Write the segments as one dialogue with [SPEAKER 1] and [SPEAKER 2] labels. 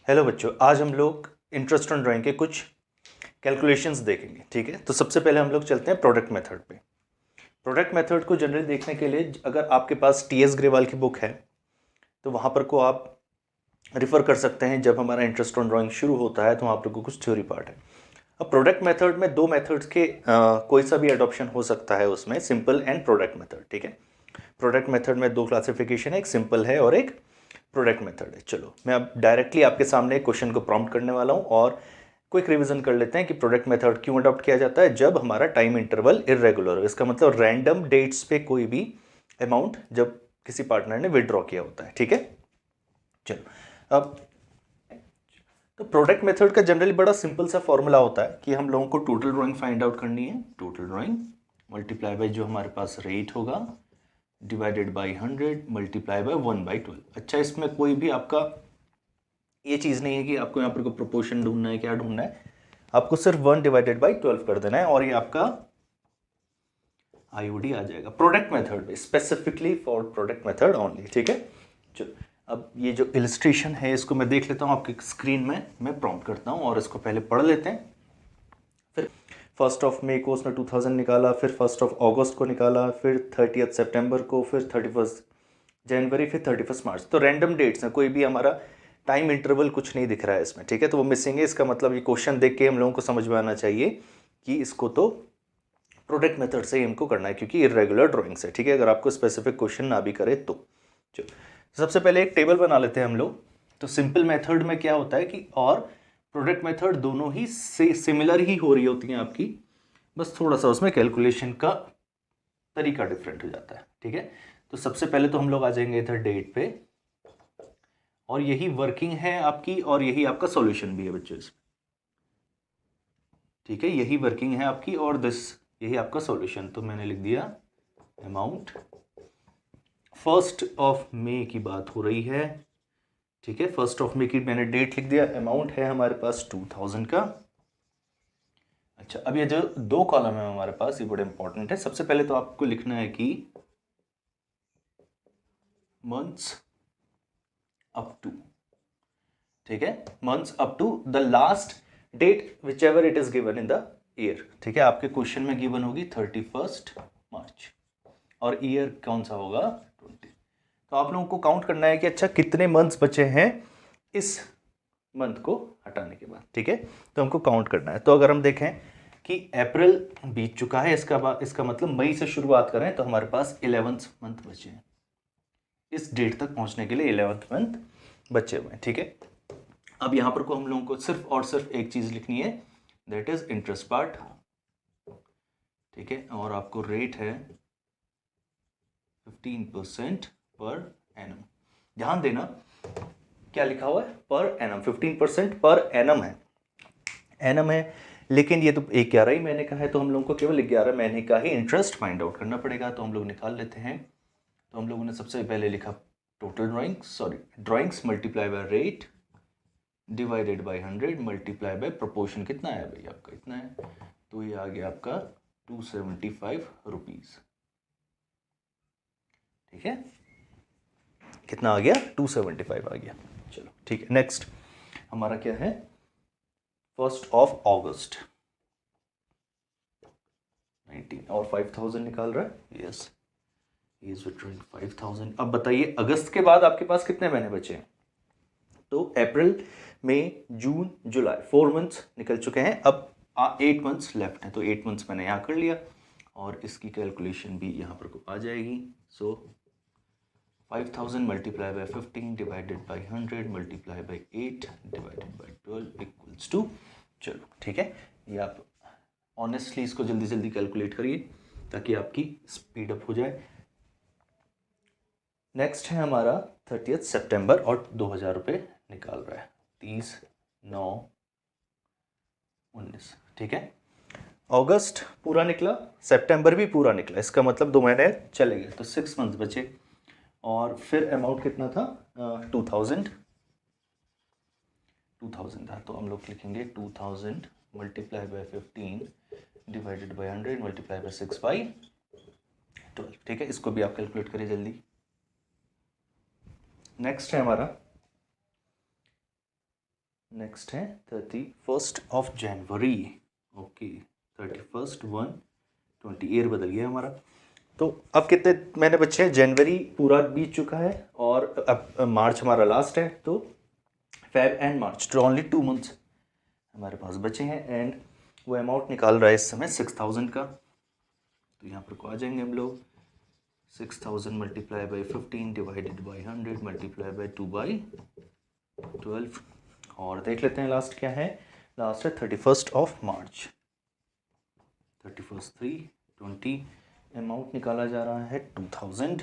[SPEAKER 1] Hello बच्चों, आज हम लोग इंटरेस्ट ऑन ड्राइंग के कुछ कैलकुलेशंस देखेंगे। ठीक है, तो सबसे पहले हम लोग चलते हैं प्रोडक्ट मेथड पे। प्रोडक्ट मेथड को जनरली देखने के लिए अगर आपके पास टीएस ग्रेवाल की बुक है तो वहाँ पर को आप रिफ़र कर सकते हैं। जब हमारा इंटरेस्ट ऑन ड्राइंग शुरू होता है तो वहाँ पर को कुछ थ्योरी पार्ट है। अब प्रोडक्ट मेथड में दो मेथड्स के कोई सा भी एडॉप्शन हो सकता है उसमें, सिंपल एंड प्रोडक्ट मेथड। ठीक है, प्रोडक्ट मेथड में दो क्लासिफिकेशन है, एक सिंपल है और एक प्रोडक्ट मेथड है। चलो मैं अब डायरेक्टली आपके सामने क्वेश्चन को प्रॉम्प्ट करने वाला हूँ और क्विक रिवीजन कर लेते हैं कि प्रोडक्ट मेथड क्यों अडॉप्ट किया जाता है जब हमारा टाइम इंटरवल इरेगुलर हो। इसका मतलब रैंडम डेट्स पे कोई भी अमाउंट जब किसी पार्टनर ने विड्रॉ किया होता है। ठीक है, चलो अब तो प्रोडक्ट मेथड का जनरली बड़ा सिंपल सा फॉर्मूला होता है कि हम लोगों को टोटल ड्राइंग फाइंड आउट करनी है। टोटल ड्राइंग मल्टीप्लाई बाय जो हमारे पास रेट होगा डिवाइडेड बाई 100 मल्टीप्लाई बाय 1/12। अच्छा, इसमें कोई भी आपका ये चीज़ नहीं है कि आपको यहाँ पर कोई प्रोपोर्शन ढूंढना है, क्या ढूंढना है, आपको सिर्फ 1/12 कर देना है और ये आपका आईओडी आ जाएगा प्रोडक्ट मेथड में, specifically for product method only. ठीक है, चलो अब ये जो इलस्ट्रेशन है इसको मैं देख लेता हूँ आपकी स्क्रीन में, मैं प्रॉम्प्ट करता हूँ और इसको पहले पढ़ लेते हैं। फिर 1 मई को उसने 2000 निकाला, फिर 1 अगस्त को निकाला, फिर 30 सितंबर को, फिर 31 जनवरी, फिर 31 मार्च। तो रैंडम डेट्स हैं, कोई भी हमारा टाइम इंटरवल कुछ नहीं दिख रहा है इसमें। ठीक है, तो वो मिसिंग है। इसका मतलब ये क्वेश्चन देख के हम लोगों को समझ में आना चाहिए कि इसको तो प्रोडक्ट मेथड से ही हमको करना है क्योंकि इरेगुलर ड्राइंग्स है। ठीक है, अगर आपको स्पेसिफिक क्वेश्चन ना भी करे तो चलो सबसे पहले एक टेबल बना लेते हैं हम लोग। तो सिंपल मेथड में क्या होता है कि और प्रोडक्ट मेथड दोनों ही सिमिलर ही हो रही होती हैं आपकी, बस थोड़ा सा उसमें कैलकुलेशन का तरीका डिफरेंट हो जाता है। ठीक है, तो सबसे पहले तो हम लोग आ जाएंगे इधर डेट पे और यही वर्किंग है आपकी और यही आपका सॉल्यूशन भी है बच्चों इसमें। ठीक है, यही वर्किंग है आपकी और दिस यही आपका सॉल्यूशन। तो मैंने लिख दिया अमाउंट 1 मई की बात हो रही है। ठीक है, 1 मई की मैंने डेट लिख दिया। अमाउंट है हमारे पास 2000 का। अच्छा, अब ये जो दो कॉलम है हमारे पास ये बड़े इंपॉर्टेंट है। सबसे पहले तो आपको लिखना है कि मंथ्स अप टू, ठीक है, months up to the last date whichever it is given in the year. ठीक है, आपके क्वेश्चन में गिवन होगी 31 मार्च और ईयर कौन सा होगा 20। तो आप लोगों को काउंट करना है कि अच्छा कितने मंथ्स बचे हैं इस मंथ को हटाने के बाद। ठीक है, तो हमको काउंट करना है। तो अगर हम देखें कि अप्रैल बीत चुका है, इसका मतलब मई से शुरुआत करें तो हमारे पास 11th मंथ बचे हैं। इस डेट तक पहुंचने के लिए 11th मंथ बचे हुए हैं। ठीक है, अब यहां पर को हम लोगों को सिर्फ और सिर्फ एक चीज लिखनी है, दैट इज इंटरेस्ट पार्ट। ठीक है, और आपको रेट है 15% पर एनम। ध्यान देना क्या लिखा हुआ है, पर एनम, 15% पर एनम है, एनम है। लेकिन ये तो 11 ही महीने का है तो हम लोगों को केवल 11 महीने का ही इंटरेस्ट फाइंड आउट करना पड़ेगा। तो हम लोग निकाल लेते हैं। तो हम लोगों ने सबसे पहले लिखा total drawings multiply by rate divided by 100 multiply bye proportion. कितना है भाई आपका, इतना है, तो ये आ गया आपका 275 रुपीज। ठीक है, कितना आ गया, 275 आ गया। चलो ठीक है, नेक्स्ट हमारा क्या है, 1 अगस्त 19 और 5000 निकाल रहा है। Yes, he is withdrawing 5000। अब बताइए अगस्त के बाद आपके पास कितने महीने बचे हैं। तो अप्रैल मई जून जुलाई 4 मंथ्स निकल चुके हैं। अब 8 मंथ्स लेफ्ट हैं, तो 8 मंथ्स मैंने यहाँ कर लिया और इसकी कैलकुलेशन भी यहाँ पर को आ जाएगी। So 5000 multiply by 15 divided by 100 multiply by 8 divided by 12 equals to, चलो ठीक है, ये आप ऑनेस्टली इसको जल्दी जल्दी कैलकुलेट करिए ताकि आपकी स्पीड अप हो जाए। नेक्स्ट है हमारा 30 सितंबर और 2000 रुपये निकाल रहा है, 30/9/19। ठीक है, अगस्त पूरा निकला, सितंबर भी पूरा निकला, इसका मतलब 2 महीने चले गए तो 6 मंथ बचे। और फिर अमाउंट कितना था, 2000 था। तो हम लोग लिखेंगे 2000 multiply by 15 divided by 100 multiply bye 6/12। ठीक है, इसको भी आप कैलकुलेट करिए जल्दी। नेक्स्ट है हमारा नेक्स्ट है 31 जनवरी, ओके 31/1/20, ईयर बदल गया हमारा। तो अब कितने महीने बचे हैं? जनवरी पूरा बीत चुका है और अब मार्च हमारा लास्ट है, तो फेब एंड मार्च, तो ओनली 2 मंथ्स हमारे पास बचे हैं। एंड वो अमाउंट निकाल रहा है इस समय 6000 का। तो यहाँ पर को आ जाएंगे हम लोग, 6000 multiply by 15 divided by 100 multiply by 2/12। और देख लेते हैं लास्ट क्या है। लास्ट है 31 मार्च, 31/3/20। अमाउंट निकाला जा रहा है 2000।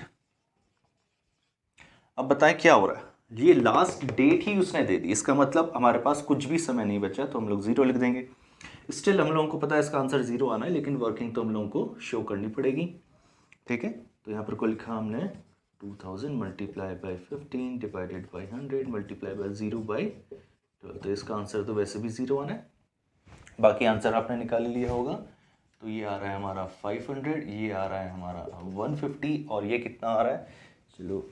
[SPEAKER 1] अब बताएं क्या हो रहा है। ये लास्ट डेट ही उसने दे दी, इसका मतलब हमारे पास कुछ भी समय नहीं बचा, तो हम लोग 0 लिख देंगे। स्टिल हम लोगों को पता है इसका आंसर 0 आना है, लेकिन वर्किंग तो हम लोगों को शो करनी पड़ेगी। ठीक है, तो यहाँ पर को लिखा हमने 2000 multiply by 15 divided by 100 multiply by 0/12। तो इसका आंसर तो वैसे भी 0 आना है, बाकी आंसर आपने निकाल लिया होगा। तो ये आ रहा है हमारा 500, ये आ रहा है हमारा 150, और ये कितना आ रहा है, चलो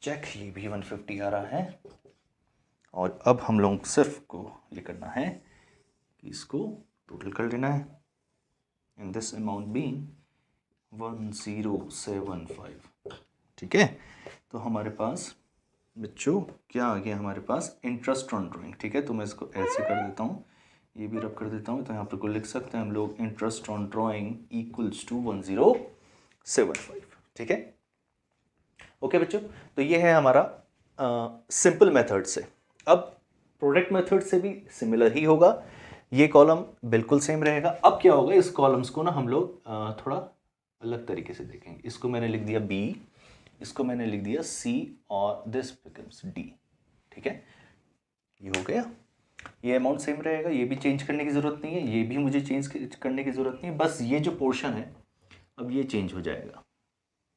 [SPEAKER 1] चेक, ये भी 150 आ रहा है। और अब हम लोग सिर्फ को ये करना है कि इसको टोटल कर लेना है। In this amount being 1075। ठीक है, तो हमारे पास बच्चों क्या आ गया, हमारे पास इंटरेस्ट ऑन ड्राइंग। ठीक है, तो मैं इसको ऐसे कर देता हूँ, ये भी रब कर देता हूँ, तो यहाँ पर को लिख सकते हैं हम लोग interest on drawing equals to 1075। ठीक है, ओके बच्चों, तो ये है हमारा सिंपल मेथड से। अब प्रोडक्ट मेथड से भी सिमिलर ही होगा, ये कॉलम बिल्कुल सेम रहेगा। अब क्या होगा, इस कॉलम्स को ना हम लोग थोड़ा अलग तरीके से देखेंगे। इसको मैंने लिख दिया B, इसको मैंने लिख दिया C, और दिस बिकम्स D। ठीक है, ये हो गया। ये अमाउंट सेम रहेगा, ये भी चेंज करने की ज़रूरत नहीं है, ये भी मुझे चेंज करने की ज़रूरत नहीं है, बस ये जो पोर्शन है अब ये चेंज हो जाएगा।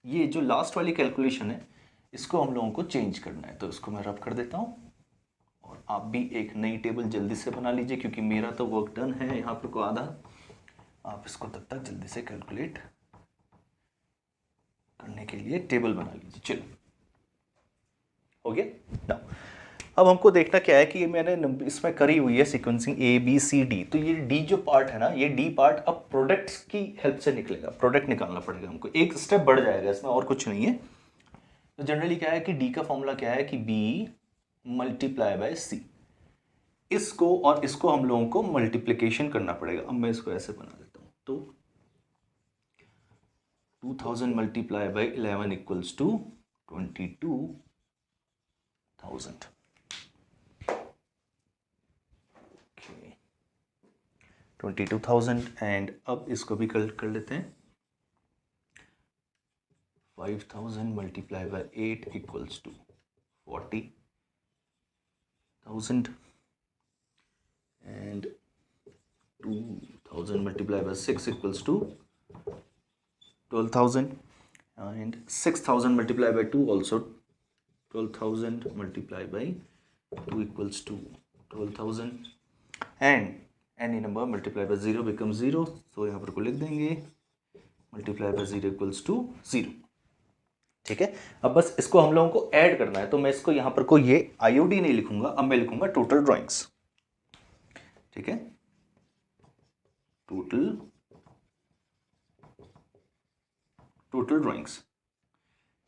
[SPEAKER 1] ये जो लास्ट वाली कैलकुलेशन है इसको हम लोगों को चेंज करना है, तो इसको मैं रब कर देता हूँ। और आप भी एक नई टेबल जल्दी से बना लीजिए, क्योंकि मेरा तो वर्क डन है यहाँ पर को आधा। आप इसको तब तक जल्दी से कैलकुलेट करने के लिए टेबल बना लीजिए। चलो, हो गया ना। अब हमको देखना क्या है कि ये मैंने इसमें करी हुई है सीक्वेंसिंग ABCD। तो ये D जो पार्ट है ना, ये D पार्ट अब प्रोडक्ट्स की हेल्प से निकलेगा। प्रोडक्ट निकालना पड़ेगा हमको, एक स्टेप बढ़ जाएगा इसमें, और कुछ नहीं है। तो जनरली क्या है कि D का फॉर्मूला क्या है कि B मल्टीप्लाई बाय C। इसको और इसको हम लोगों को मल्टीप्लिकेशन करना पड़ेगा। अब मैं इसको ऐसे बना देता हूँ, तो 2000 multiply by 11 equals to 22,000। 22,000। And अब इसको भी कर लेते हैं। 5,000 multiply by 8 equals to 40,000। And 2,000 multiply by 6 equals to 12,000। And 6,000 multiply by 2 also 12,000 multiply by 2 equals to 12,000। And any number multiply by 0 become 0, तो यहाँ पर को लिख देंगे मल्टीप्लाई बाय 0 इक्वल्स टू 0। ठीक है, अब बस इसको हम लोगों को ऐड करना है, तो मैं इसको यहाँ पर को ये IOD नहीं लिखूंगा, अब मैं लिखूंगा टोटल ड्राइंग्स। ठीक है, टोटल ड्राइंग्स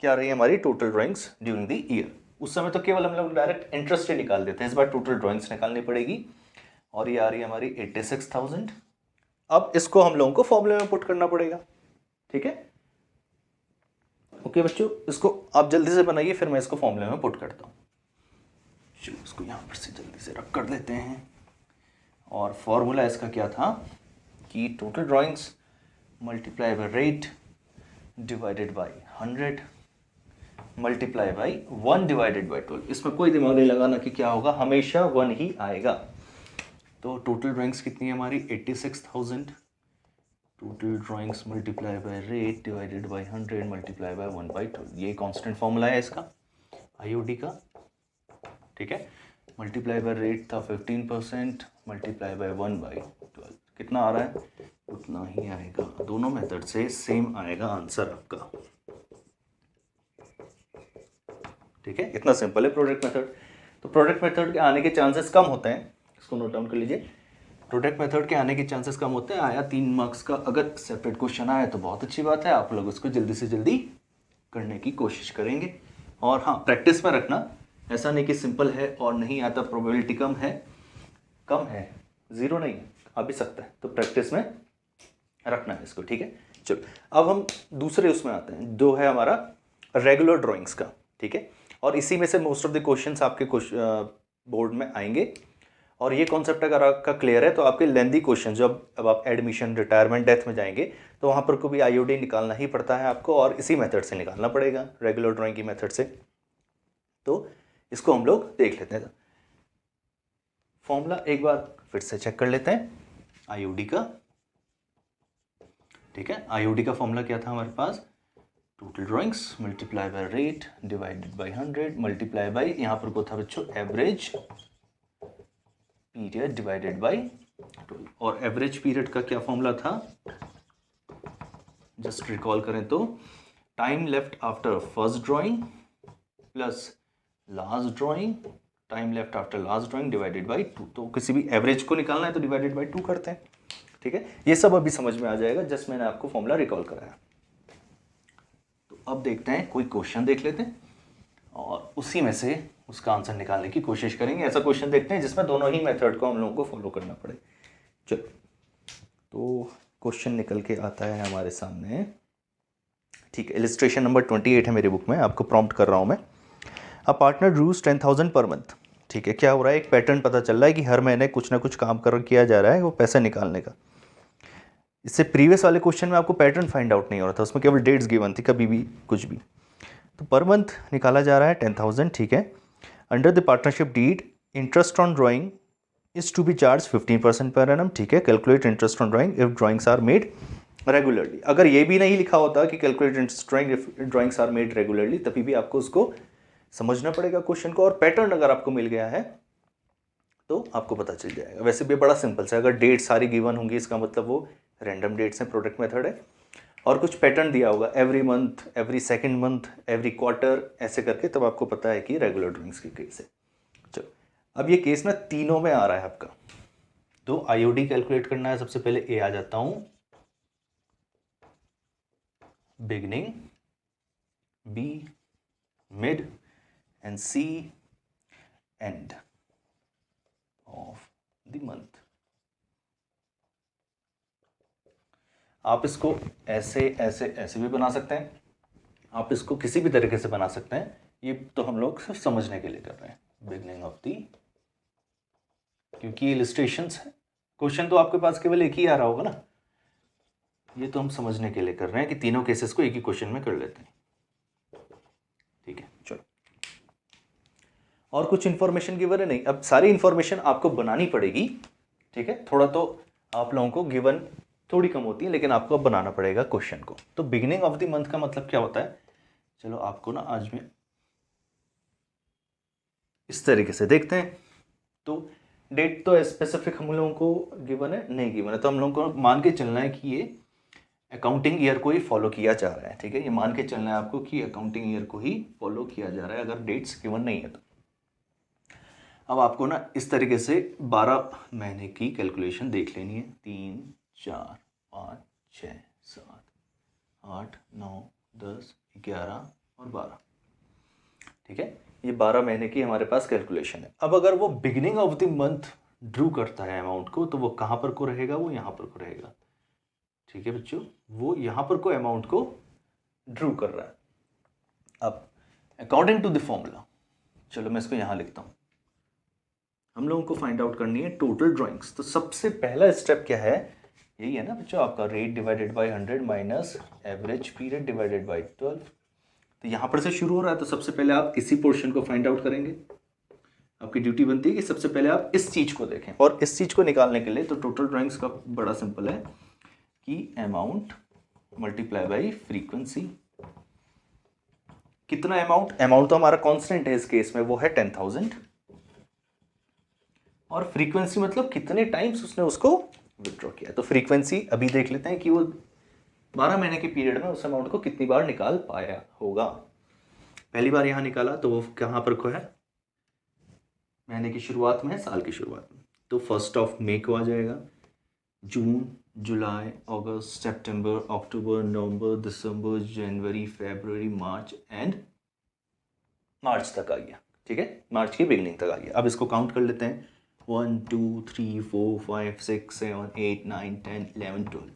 [SPEAKER 1] क्या रही है हमारी, total drawings during the year. उस समय तो केवल हम लोग डायरेक्ट इंटरेस्ट ही निकाल देते हैं, इस बार टोटल ड्राइंग्स निकालनी पड़ेगी। और ये आ रही है हमारी 86,000। अब इसको हम लोगों को फॉर्मूले में पुट करना पड़ेगा। ठीक है, ओके बच्चों, इसको आप जल्दी से बनाइए, फिर मैं इसको फॉर्मूले में पुट करता हूँ। चलो, इसको यहाँ पर से जल्दी से रख कर लेते हैं। और फॉर्मूला इसका क्या था कि total drawings multiply by rate divided by 100 multiply bye 1 divided by 12। इसमें कोई दिमाग नहीं लगाना कि क्या होगा, हमेशा 1 ही आएगा। तो टोटल ड्राइंग्स कितनी है हमारी, 86,000। Total drawings multiply by rate divided by 100 multiply bye 1/12। ये कांस्टेंट फॉर्मूला है इसका IOD का। ठीक है, मल्टीप्लाई बाय रेट था 15%, मल्टीप्लाई बाय 1/12 कितना आ रहा है, उतना ही आएगा। दोनों मेथड से सेम आएगा आंसर आपका। ठीक है, इतना सिंपल है प्रोडक्ट मेथड। तो प्रोडक्ट मेथड के आने के चांसेस कम होते हैं, इसको नोट डाउन कर लीजिए। प्रोडक्ट मेथड के आने के चांसेस कम होते हैं। आया 3 मार्क्स का अगर सेपरेट क्वेश्चन आया तो बहुत अच्छी बात है, आप लोग उसको जल्दी से जल्दी करने की कोशिश करेंगे। और हाँ, प्रैक्टिस में रखना, ऐसा नहीं कि सिंपल है और नहीं आता, प्रोबेबिलिटी कम है, ज़ीरो नहीं है, आ भी सकता है, तो प्रैक्टिस में रखना है इसको, ठीक है। चलो अब हम दूसरे उसमें आते हैं, जो है हमारा रेगुलर ड्राइंग्स का, ठीक है। और इसी में से मोस्ट ऑफ द क्वेश्चंस आपके बोर्ड में आएंगे। और ये कॉन्सेप्ट अगर आपका क्लियर है तो आपके लेंदी क्वेश्चन, जब अब आप एडमिशन, रिटायरमेंट, डेथ में जाएंगे तो वहाँ पर को भी आईओडी निकालना ही पड़ता है आपको, और इसी मेथड से निकालना पड़ेगा, रेगुलर ड्राइंग की मेथड से। तो इसको हम लोग देख लेते हैं। फॉर्मूला एक बार फिर से चेक कर लेते हैं आईओडी का, ठीक है। आईओडी का फॉर्मूला क्या था हमारे पास, total drawings multiply by rate divided by 100 multiply by, यहाँ पर को था बच्चों एवरेज पीरियड डिवाइडेड बाय 12। और एवरेज पीरियड का क्या फॉर्मूला था, जस्ट रिकॉल करें तो time left after first drawing plus last drawing, time left after last drawing divided by 2। तो किसी भी एवरेज को निकालना है तो डिवाइडेड बाय 2 करते हैं, ठीक है। ये सब अभी समझ में आ जाएगा, जस्ट मैंने आपको फॉर्मूला रिकॉल कराया। तो अब देखते हैं, कोई क्वेश्चन देख लेते हैं और उसी में से उसका आंसर निकालने की कोशिश करेंगे। ऐसा क्वेश्चन देखते हैं जिसमें दोनों ही मेथड को हम लोगों को फॉलो करना पड़े। चलो, तो क्वेश्चन निकल के आता है हमारे सामने, ठीक है। इलिस्ट्रेशन नंबर 28 है मेरी बुक में, आपको प्रॉम्प्ट कर रहा हूँ मैं। अ पार्टनर ड्रूज 10,000 पर मंथ, ठीक है। क्या हो रहा है, एक पैटर्न पता चल रहा है कि हर महीने कुछ ना कुछ काम किया जा रहा है वो पैसा निकालने का। इससे प्रीवियस वाले क्वेश्चन में आपको पैटर्न फाइंड आउट नहीं हो रहा था, उसमें केवल डेट्स गिवन थी, कभी भी कुछ भी। तो पर मंथ निकाला जा रहा है 10,000, ठीक है। Under the partnership deed interest on drawing is to be charge 15% per annum, ठीक है। Calculate interest on drawing if drawings are made regularly. अगर ये भी नहीं लिखा होता कि calculate interest drawing if drawings are made regularly, तभी भी आपको उसको समझना पड़ेगा क्वेश्चन को, और पैटर्न अगर आपको मिल गया है तो आपको पता चल जाएगा। वैसे भी बड़ा सिंपल से, अगर डेट सारी गिवन होंगी इसका मतलब वो रैंडम डेट्स हैं, प्रोडक्ट मेथड है। और कुछ पैटर्न दिया होगा, every month, every second month, every quarter, ऐसे करके, तब आपको पता है कि रेगुलर ड्राइंग्स की केस है। चलो, अब ये केस ना तीनों में आ रहा है आपका, तो आईओडी कैलकुलेट करना है। सबसे पहले ए आ जाता हूं, beginning, B mid, and C end of the month. आप इसको ऐसे ऐसे ऐसे भी बना सकते हैं, आप इसको किसी भी तरीके से बना सकते हैं, ये तो हम लोग सिर्फ समझने के लिए कर रहे हैं। बिगनिंग ऑफ दी, क्योंकि इलिस्ट्रेशंस है, क्वेश्चन तो आपके पास केवल एक ही आ रहा होगा ना, ये तो हम समझने के लिए कर रहे हैं कि तीनों केसेस को एक ही क्वेश्चन में कर लेते हैं, ठीक है। चलो, और कुछ इन्फॉर्मेशन गिवन है नहीं, अब सारी इन्फॉर्मेशन आपको बनानी पड़ेगी, ठीक है। थोड़ा तो आप लोगों को गिवन थोड़ी कम होती है, लेकिन आपको अब बनाना पड़ेगा क्वेश्चन को। तो बिगिनिंग ऑफ द मंथ का मतलब क्या होता है, चलो आपको ना आज में इस तरीके से देखते हैं। तो डेट तो स्पेसिफिक हम लोगों को गिवन है नहीं गिवन है, तो हम लोगों को मान के चलना है कि ये अकाउंटिंग ईयर को ही फॉलो किया जा रहा है, ठीक है। ये मान के चलना है आपको कि अकाउंटिंग ईयर को ही फॉलो किया जा रहा है, अगर डेट्स गिवन नहीं है तो। अब आपको ना इस तरीके से 12 महीने की कैलकुलेशन देख लेनी है, 3, 4, 5, 6, 7, 8, 9, 10, 11 और 12, ठीक है। ये 12 महीने की हमारे पास कैलकुलेशन है। अब अगर वो beginning of the month Drew करता है अमाउंट को, तो वो कहाँ पर को रहेगा, वो यहाँ पर को रहेगा, ठीक है बच्चों। वो यहाँ पर को अमाउंट को ड्रू कर रहा है। अब अकॉर्डिंग टू द फॉर्मूला, चलो मैं इसको यहाँ लिखता हूँ, हम लोगों को फाइंड आउट करनी है टोटल ड्राइंग्स। तो सबसे पहला स्टेप क्या है, यही है ना बच्चों, आपका rate divided by 100 minus average period divided by 12। तो यहाँ पर से शुरू हो रहा है, तो सबसे पहले आप इसी पोर्शन को फाइंड आउट करेंगे। आपकी ड्यूटी बनती है कि सबसे पहले आप इस चीज़ को देखें, और इस चीज़ को निकालने के लिए तो टोटल ड्राइंग्स का बड़ा सिंपल है कि अमाउंट मल्टीप्लाई बाई फ्रीक्वेंसी। कितना अमाउंट, अमाउंट तो हमारा कांस्टेंट है इस केस में, वो है 10,000, और फ्रीक्वेंसी मतलब कितने टाइम्स उसने उसको विथड्रॉ किया। तो फ्रीक्वेंसी अभी देख लेते हैं कि वो 12 महीने के पीरियड में उस अमाउंट को कितनी बार निकाल पाया होगा। पहली बार यहाँ निकाला तो वो कहाँ पर को है, महीने की शुरुआत में है, साल की शुरुआत में, तो 1 को आ जाएगा। जून, जुलाई, अगस्त, सितंबर, अक्टूबर, नवंबर, दिसंबर, जनवरी, फरवरी, मार्च एंड मार्च तक आ गया। ठीक है, मार्च की बिगनिंग तक आ गया। अब इसको काउंट कर लेते हैं। 1 2 3 4 5 6 7 8 9 10 11 12,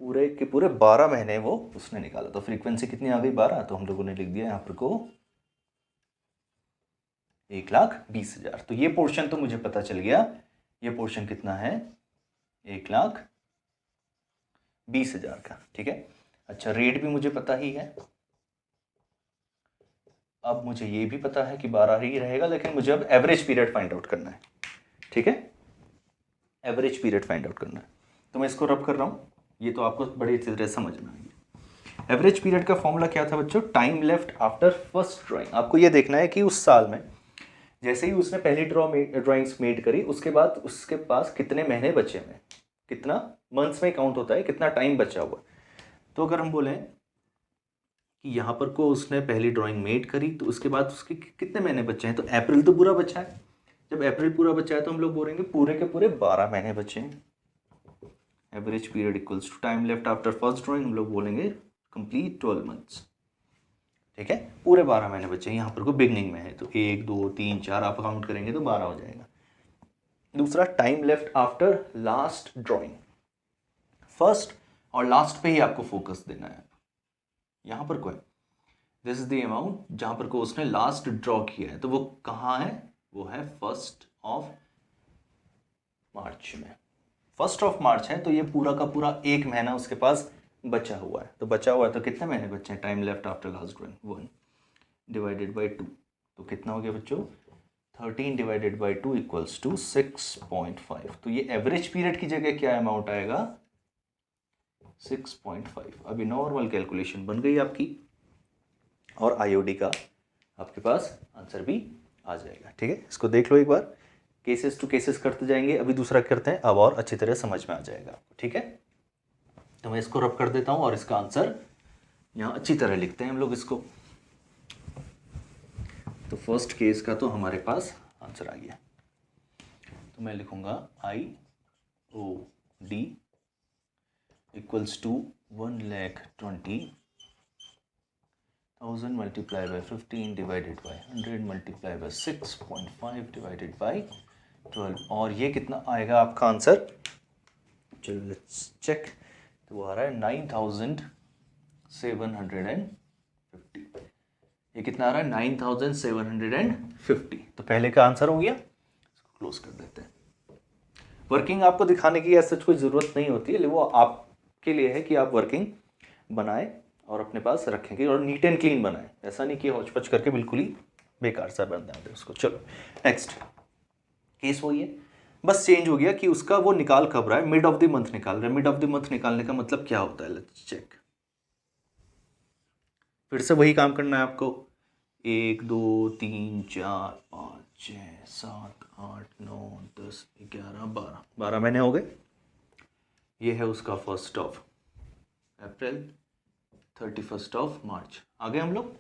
[SPEAKER 1] पूरे के पूरे 12 महीने वो उसने निकाला। तो फ्रीक्वेंसी कितनी आ गई? 12। तो हम लोगों ने लिख दिया यहाँ पर को 1,20,000। तो ये पोर्शन तो मुझे पता चल गया। ये पोर्शन कितना है? 1,20,000 का। ठीक है, अच्छा रेट भी मुझे पता ही है। अब मुझे ये भी पता है कि 12 ही रहेगा, लेकिन मुझे अब एवरेज पीरियड फाइंड आउट करना है। ठीक है, एवरेज पीरियड फाइंड आउट करना है। तो मैं इसको रब कर रहा हूँ, ये तो आपको बड़ी अच्छी तरह समझना है। एवरेज पीरियड का फॉर्मूला क्या था बच्चों? Time left after first drawing. आपको ये देखना है कि उस साल में जैसे ही उसने पहली ड्राइंग्स मेड करी, उसके बाद उसके पास कितने महीने बचे हुए, कितना मंथ्स में काउंट होता है, कितना टाइम बचा हुआ। तो अगर हम बोलें कि यहाँ पर को उसने पहली ड्राइंग मेड करी, तो उसके बाद उसके कितने महीने बचे हैं? तो अप्रैल तो पूरा बचा है। जब अप्रैल पूरा बचा है तो हम लोग बोलेंगे पूरे के पूरे 12 महीने बचे हैं। Average period equals to time left after first drawing, हम लोग बोलेंगे कंप्लीट 12 मंथ्स। ठीक है, पूरे 12 महीने बचे हैं। यहाँ पर को बिगनिंग में है तो 1 2 3 4 आप काउंट करेंगे तो 12 हो जाएगा। दूसरा, time left after last drawing. First और लास्ट पे ही आपको फोकस देना है। यहाँ पर कोई दिस इज द अमाउंट जहाँ पर को उसने लास्ट ड्रॉ किया है, तो वो कहाँ है? वो है 1 मार्च में। 1 मार्च है, तो ये पूरा का पूरा 1 महीना उसके पास बचा हुआ है। तो बचा हुआ है तो कितने महीने बचे हैं? Time left after last drawing 1 divided by 2, तो कितना हो गया बच्चों? 13 डिवाइडेड बाई 2 इक्वल्स टू 6.5। तो ये एवरेज पीरियड की जगह क्या अमाउंट आएगा? 6.5। अभी नॉर्मल कैलकुलेशन बन गई आपकी, और आईओडी का आपके पास आंसर भी आ जाएगा। ठीक है, इसको देख लो एक बार, केसेस टू केसेस करते जाएंगे। अभी दूसरा करते हैं, अब और अच्छी तरह समझ में आ जाएगा आपको। ठीक है, तो मैं इसको रब कर देता हूँ और इसका आंसर यहाँ अच्छी तरह लिखते हैं हम लोग इसको। तो फर्स्ट केस का तो हमारे पास आंसर आ गया। तो मैं लिखूंगा IOD equals to 1,20,000 multiply by 15 divided by 100 multiply by 6.5 divided by 12। और ये कितना आएगा आपका आंसर? चलो लेट्स चेक। तो वो आ रहा है 9,750। ये कितना आ रहा है? 9,750। तो पहले का आंसर हो गया, इसको क्लोज कर देते हैं। वर्किंग आपको दिखाने की ऐसा कोई ज़रूरत नहीं होती है, लेकिन वो आपके लिए है कि आप वर्किंग बनाएं और अपने पास रखेंगे, और नीट एंड क्लीन बनाएं। ऐसा नहीं कि हौच-पच करके बिल्कुल ही बेकार सा बना दें उसको। चलो नेक्स्ट केस वही है, बस चेंज हो गया कि उसका वो निकाल कब रहा है? मिड ऑफ द मंथ निकाल रहा है। मिड ऑफ द मंथ निकालने का मतलब क्या होता है? Let's check. फिर से वही काम करना है आपको। 1 2 3 4 5 6 7 8 9 10 11 12 महीने हो गए। ये है उसका 1 अप्रैल, 31 मार्च। आगे हम लोग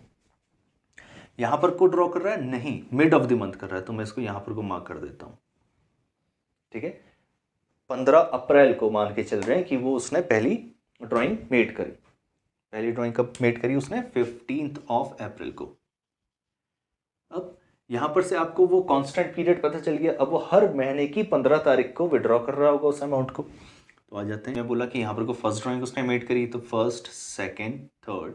[SPEAKER 1] यहाँ पर को ड्रॉ कर रहा है, नहीं मिड ऑफ द मंथ कर रहा है, तो मैं इसको यहाँ पर को मार्क कर देता हूँ। ठीक है, 15 अप्रैल को मान के चल रहे हैं कि वो उसने पहली ड्राइंग मेड करी। पहली ड्राइंग कब मेड करी उसने? 15 अप्रैल को। अब यहाँ पर से आपको वो कांस्टेंट पीरियड पता चल गया। अब वो हर महीने की 15 तारीख को विड्रॉ कर रहा होगा उस अमाउंट को। तो आ जाते हैं, मैं बोला कि यहाँ पर को फर्स्ट ड्राइंग उसने मेड करी, तो 1st, 2nd, 3rd,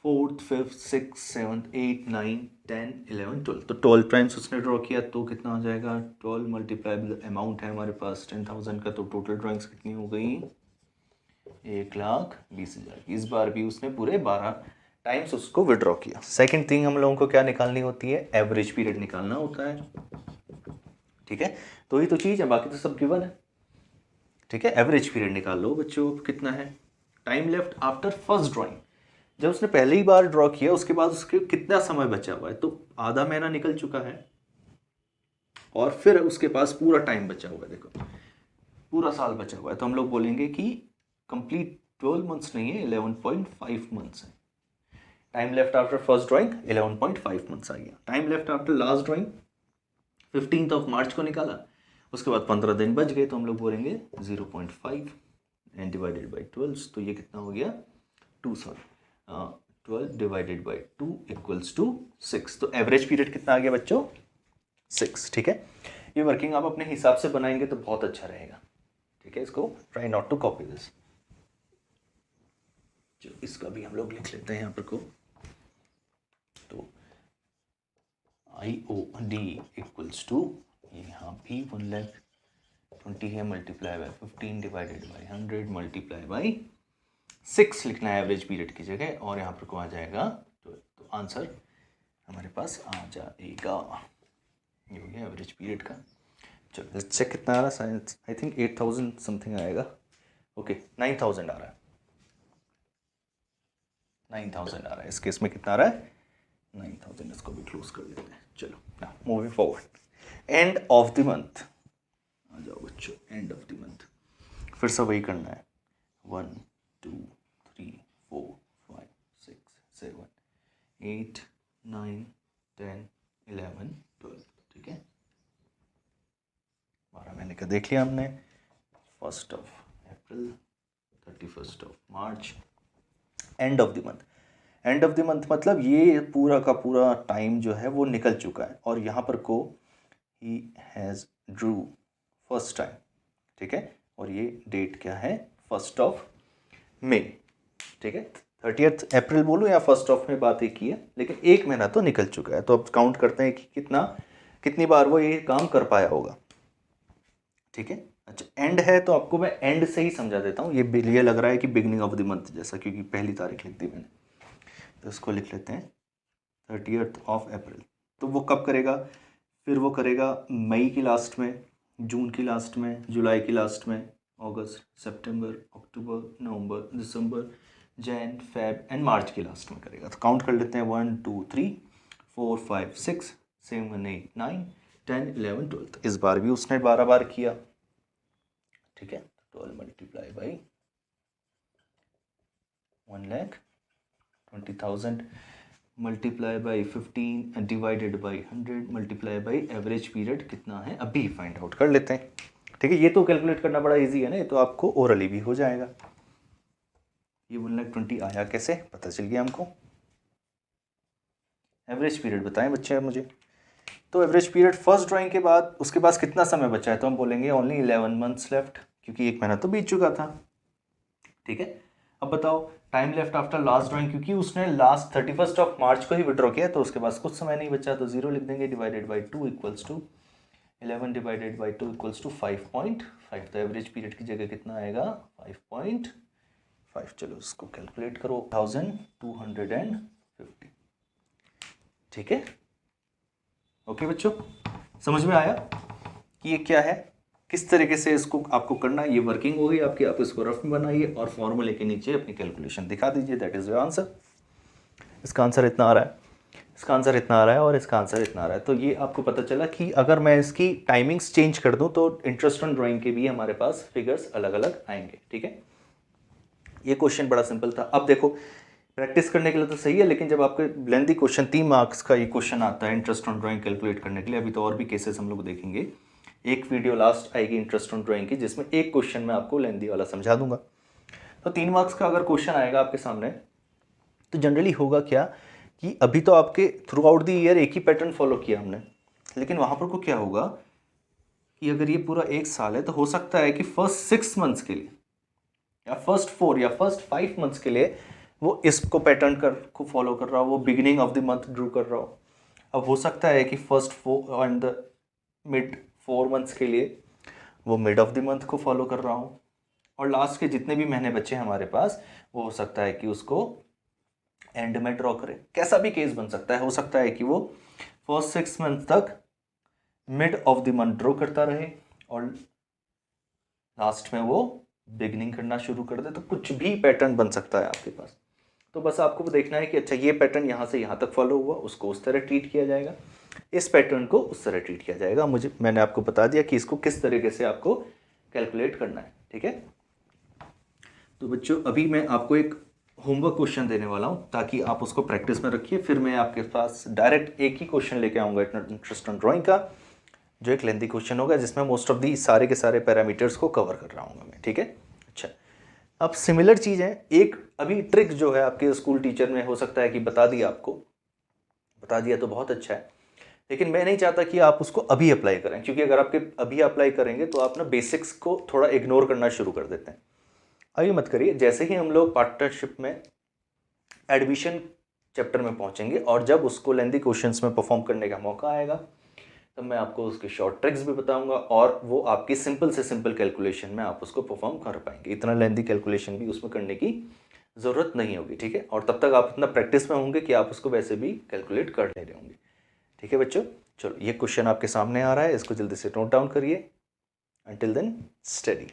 [SPEAKER 1] 4th, 5th, 6th, 7th, 8th, 9th, 10th, 11th, 12th। तो 12 टाइम्स उसने ड्रॉ किया, तो कितना हो जाएगा? 12 मल्टीप्लाई अमाउंट है हमारे पास 10,000 का, तो टोटल ड्राइंग्स कितनी हो गई? 1,20,000। इस बार भी उसने पूरे 12 टाइम्स उसको विड्रॉ किया। सेकंड थिंग हम लोगों को क्या निकालनी होती है? एवरेज पीरियड निकालना होता है। ठीक है, तो ये तो चीज़ है, बाकी तो सब गिवन है। ठीक है, एवरेज पीरियड निकाल लो बच्चों। कितना है? Time left after first drawing, जब उसने पहली बार ड्रॉ किया उसके बाद उसके कितना समय बचा हुआ है? तो आधा महीना निकल चुका है, और फिर उसके पास पूरा टाइम बचा हुआ है। देखो पूरा साल बचा हुआ है, तो हम लोग बोलेंगे कि कंप्लीट 12 मंथ्स नहीं है, 11.5 मंथ्स है। Time left after first drawing 11.5 months आ गया। Time left after last drawing 15 मार्च को निकाला, उसके बाद 15 दिन बच गए तो हम लोग बोलेंगे 0.5 एंड डिवाइडेड बाई 12, तो ये कितना हो गया 12 डिवाइडेड बाई 2 इक्वल्स टू 6। तो एवरेज पीरियड कितना आ गया बच्चों 6। ठीक है, ये वर्किंग आप अपने हिसाब से बनाएंगे तो बहुत अच्छा रहेगा। ठीक है, इसको try not to copy this. जो इसका भी हम लोग लिख लेते हैं यहाँ पर को, तो IOD इक्वल्स टू यहाँ भी 1,20,000 है multiply by 15 divided by 100 multiply by 6 लिखना है एवरेज पीरियड की जगह, और यहाँ पर को आ जाएगा तो आंसर हमारे पास आ जाएगा। ये हो गया एवरेज पीरियड का। चलो लेट्स चेक कितना आ रहा है। आई थिंक 8,000 समथिंग आएगा। ओके 9,000 आ रहा है, 9,000 आ रहा है। इस केस में कितना आ रहा है 9,000। इसको भी क्लोज कर देते हैं। चलो ना moving forward, end of the month आ जाओ बच्चों। एंड ऑफ द मंथ फिर से वही करना है। 1 2 3 4 5 6 7 8 9 10 11 12। ठीक है, 12 महीने का देख लिया हमने। 1 अप्रैल 31 मार्च, end of the month. End of the month मतलब ये पूरा का पूरा टाइम जो है वो निकल चुका है, और यहाँ पर को he has Drew first time. ठीक है, और ये डेट क्या है 1 मई। ठीक है, 30 अप्रैल बोलूँ या 1 में बात एक ही है, लेकिन एक महीना तो निकल चुका है। तो अब काउंट करते हैं कि कितनी बार वो ये काम कर पाया होगा। ठीक है, अच्छा एंड है तो आपको मैं एंड से ही समझा देता हूँ। ये लग रहा है कि बिगनिंग ऑफ द मंथ जैसा, क्योंकि पहली तारीख लिख दी मैंने, तो इसको लिख लेते हैं 30 अप्रैल। तो वो कब करेगा, फिर वो करेगा मई की लास्ट में, जून की लास्ट में, जुलाई की लास्ट में, अगस्त, सितंबर, अक्टूबर, नवंबर, दिसंबर, जैन, फेब एंड मार्च की लास्ट में करेगा। तो काउंट कर लेते हैं 1 2 3 4 5 6 7 8 9 10 11 12। इस बार भी उसने 12 बार किया। ठीक है, 12 multiply by 1,20,000 multiply by 15 divided by 100 multiply by average period कितना है अभी फाइंड आउट कर लेते हैं। ठीक है, ये तो कैलकुलेट करना बड़ा इजी है ना, ये तो आपको ओरली भी हो जाएगा। ये 1,20,000 आया कैसे पता चल गया हमको। एवरेज पीरियड बताएं बच्चे मुझे। तो एवरेज पीरियड फर्स्ट ड्राइंग के बाद उसके पास कितना समय बचा है, तो हम बोलेंगे ओनली 11 मंथ्स लेफ्ट, क्योंकि एक महीना तो बीत चुका था। ठीक है, अब बताओ time left after last drawing, क्योंकि उसने लास्ट 31 मार्च को ही विड्रॉ किया तो उसके पास कुछ समय नहीं बचा, तो 0 लिख देंगे। Divided by 2 equals to 11 divided by 2 equals to 5.5। तो एवरेज पीरियड की जगह कितना आएगा 5.5। चलो इसको कैलकुलेट करो 1250। ठीक है, ओके बच्चों, समझ में आया कि ये क्या है, किस तरीके से इसको आपको करना है। ये वर्किंग हो गई आपकी, आप इसको रफ में बनाइए और फॉर्मूले के नीचे अपनी कैलकुलेशन दिखा दीजिए। That is your answer. इसका आंसर इतना आ रहा है, इसका आंसर इतना आ रहा है और इसका आंसर इतना आ रहा है। तो ये आपको पता चला कि अगर मैं इसकी टाइमिंग्स चेंज कर दूं तो इंटरेस्ट ऑन ड्राइंग के भी हमारे पास फिगर्स अलग अलग आएंगे। ठीक है, ये क्वेश्चन बड़ा सिंपल था। अब देखो प्रैक्टिस करने के लिए तो सही है, लेकिन जब आपके लेंथी क्वेश्चन 3 मार्क्स का ये क्वेश्चन आता है इंटरेस्ट ऑन ड्राइंग कैलकुलेट करने के लिए, अभी तो और भी केसेस हम लोग देखेंगे। एक वीडियो लास्ट आएगी इंटरेस्ट ऑन ड्राइंग की, जिसमें एक क्वेश्चन मैं आपको लेंथी वाला समझा दूंगा। तो 3 मार्क्स का अगर क्वेश्चन आएगा आपके सामने, तो जनरली होगा क्या कि अभी तो आपके थ्रू आउट द ईयर एक ही पैटर्न फॉलो किया हमने, लेकिन वहाँ पर को क्या होगा कि अगर ये पूरा 1 साल है तो हो सकता है कि फर्स्ट 6 मंथ्स के लिए या फर्स्ट 4 या फर्स्ट 5 मंथ्स के लिए वो इसको पैटर्न को फॉलो कर रहा हो, वो beginning of the month Drew कर रहा हो। अब हो सकता है कि first 4 and the mid 4 months के लिए वो मिड ऑफ द मंथ को फॉलो कर रहा हो, और लास्ट के जितने भी महीने बचे हमारे पास वो हो सकता है कि उसको एंड में ड्रॉ करें। कैसा भी केस बन सकता है, हो सकता है कि वो फर्स्ट 6 मंथ तक mid of the month draw करता रहे और लास्ट में वो बिगनिंग करना शुरू कर दे। तो कुछ भी पैटर्न बन सकता है आपके पास। तो बस आपको देखना है कि अच्छा ये पैटर्न यहाँ से यहाँ तक फॉलो हुआ, उसको उस तरह ट्रीट किया जाएगा, इस पैटर्न को उस तरह ट्रीट किया जाएगा। मैंने आपको बता दिया कि इसको किस तरीके से आपको कैलकुलेट करना है। ठीक है, तो बच्चों अभी मैं आपको एक होमवर्क क्वेश्चन देने वाला हूँ ताकि आप उसको प्रैक्टिस में रखिए। फिर मैं आपके पास डायरेक्ट एक ही क्वेश्चन लेके आऊँगा इंटरेस्ट ऑन ड्राइंग का, जो एक लेंथी क्वेश्चन होगा जिसमें मोस्ट ऑफ दी सारे के सारे पैरामीटर्स को कवर कर रहा हूँ मैं, ठीक है। अच्छा, अब सिमिलर चीज़ है एक, अभी ट्रिक जो है आपके स्कूल टीचर में हो सकता है कि बता दिया आपको, बता दिया तो बहुत अच्छा है, लेकिन मैं नहीं चाहता कि आप उसको अभी अप्लाई करें, क्योंकि अगर आपके अभी अप्लाई करेंगे तो आप ना बेसिक्स को थोड़ा इग्नोर करना शुरू कर देते हैं। अभी मत करिए, जैसे ही हम लोग पार्टनरशिप में एडमिशन चैप्टर में पहुंचेंगे और जब उसको लेंथी क्वेश्चंस में परफॉर्म करने का मौका आएगा तब मैं आपको उसके शॉर्ट ट्रिक्स भी बताऊंगा और वो आपकी सिंपल से सिंपल कैलकुलेशन में आप उसको परफॉर्म कर पाएंगे। इतना लेंथी कैलकुलेशन भी उसमें करने की ज़रूरत नहीं होगी, ठीक है। और तब तक आप इतना प्रैक्टिस में होंगे कि आप उसको वैसे भी कैलकुलेट कर ले रहे होंगे, ठीक है बच्चों। चलो, ये क्वेश्चन आपके सामने आ रहा है, इसको जल्दी से नोट डाउन करिए। Until then study.